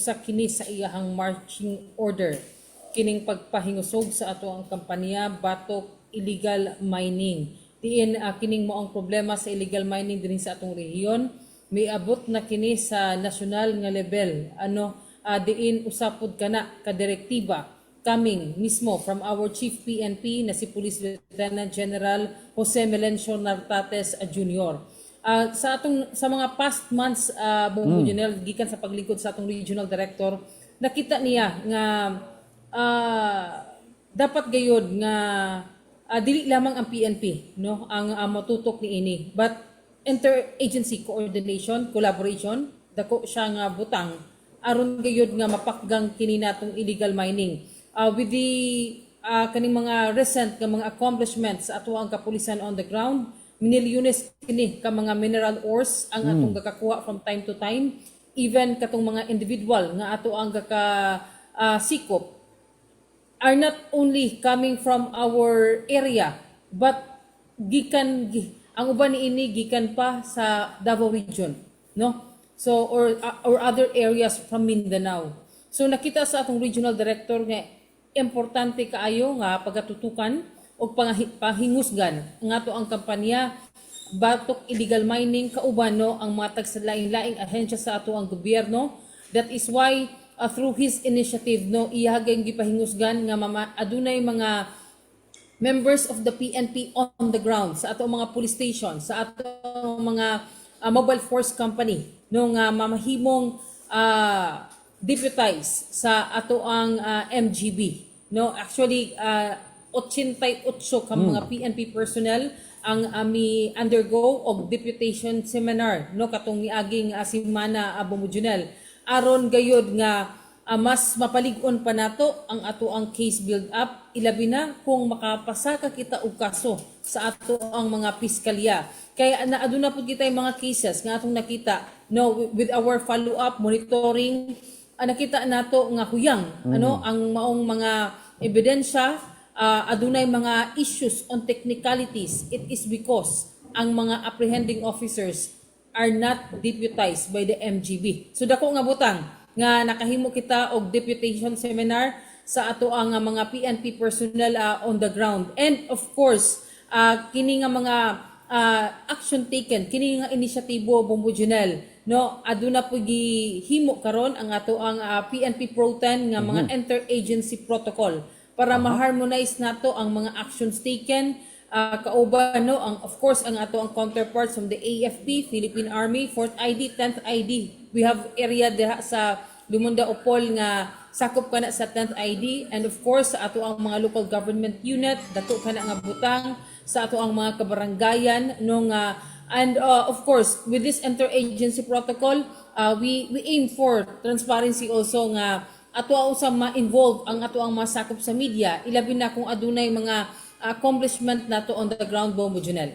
sa kini sa iyahang marching order kining pagpahingusog sa ato ang kampanya batok illegal mining. Diin kining mo ang problema sa illegal mining din sa atong rehiyon. May abot na kini sa nasyonal nga level. Diin usapod kana ka direktiba coming mismo from our Chief PNP na si Police Lieutenant General Jose Melencio Nartates Jr. Sa mga past months, Bongbong Junel, gikan sa paglingkod sa atong regional director, nakita niya nga dapat gayod nga dili lamang ang PNP no ang matutok ni ini, but interagency coordination, collaboration, dako siya nga butang aron gayod nga mapakgang kini natong illegal mining. With the kaning mga recent nga mga accomplishments sa ato ang kapulisan on the ground, minilyones kini ka mga mineral ores ang atong gakakuha from time to time, even katong mga individual nga ato ang sikop are not only coming from our area but ang uban ni ini gikan pa sa Davao region, no? So or other areas from Mindanao. So nakita sa atong regional director nga importante kaayo nga pagatutukan o pahingusgan nga to ang kampanya batok illegal mining kauban no ang matag sa laing-laing ahensya sa ato ang gobyerno. That is why through his initiative no iyahagay gipahingusgan nga adunay mga members of the PNP on the ground sa ato mga police station, sa ato mga mobile force company no nga mamahimong deputize sa ato ang MGB no. Actually 88 ka mga PNP personnel ang mi undergo og deputation seminar no katong miaging semana Bongbong aron gayod nga mas mapalig-on pa nato ang ato ang case build up, ilabi na kung makapasa ka kita og kaso sa ato ang mga piskalya. Kaya naaduna pud kita yung mga cases nga atong nakita no with our follow up monitoring, nakita nato nga huyang ang maong mga ebidensya, adunay mga issues on technicalities. It is because ang mga apprehending officers are not deputized by the MGB. So dako nga butang nga nakahimo kita og deputation seminar sa ato ang mga PNP personnel on the ground. And of course, kini nga mga action taken, kini nga inisyatibo Bongbong Junel no aduna po gihimo karon ang ato ang PNP Pro 10 nga mga interagency protocol para ma-harmonize nato ang mga actions taken kauban no ang of course ang ato ang counterparts from the AFP, Philippine Army, 4th ID, 10th ID. We have area diha sa Lumunda Opol nga sakop kana sa 10th ID, and of course sa ato ang mga local government unit dato kana nga butang sa ato ang mga kabarangayan no nga. And of course with this interagency protocol we aim for transparency also nga ato usab ma-involve ang ato ang masakop sa media, ilabi na kung adunay mga accomplishment nato on the ground, Bongbong Junel.